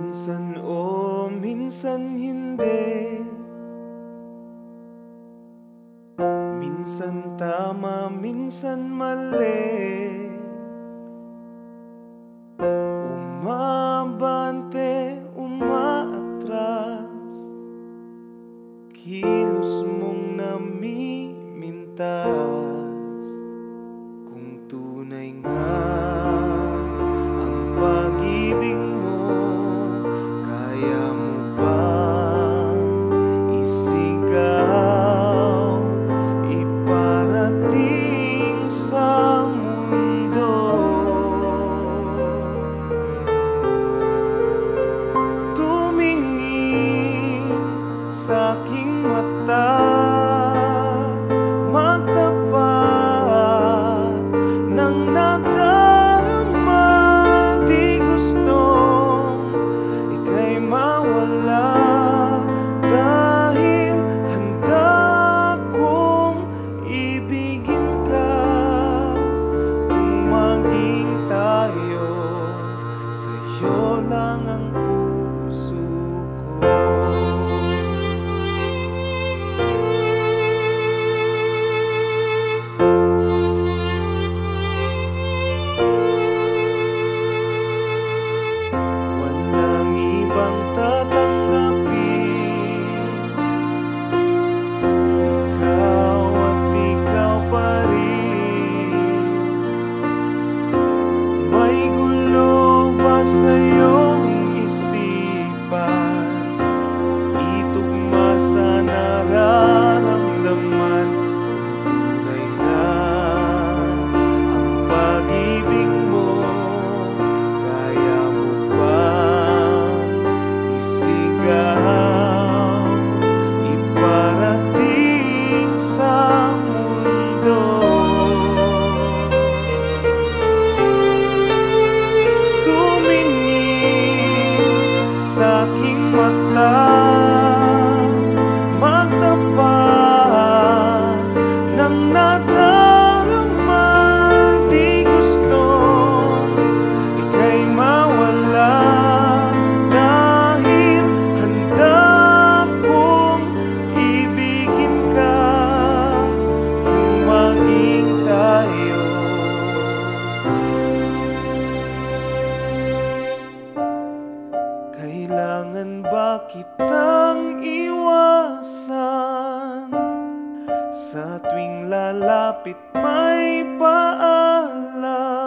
Minsan o minsan hindi, minsan tama, minsan mali. Umabante, umaatras, kilos mong namimintas. Kung tunay nga ang pag-ibig mo, kaya mo bang isigaw, iparating sa mundo? Tumingin sa aking mata, magtapat ng nadarama. Di gustong ika'y mawala, dahil handa kong ibigin ka. Kung maging tayo, sa'yo lang ang puso ko. Walang ibang tatanggapin, ikaw at ikaw pa rin. May gulo ba sa iyong isipan? Itugma sa nararamdaman. Kung tunay nga ang pag-ibig mo, kaya mo bang isigaw, iparating sa mundo? Tumingin sa aking mata, magtapat ng nadarama. Di gustong ika'y mawala, dahil handa kong ibigin ka. Kung maging tayo, kailangan ba kitang iwasan? Sa tuwing lalapit may paalam.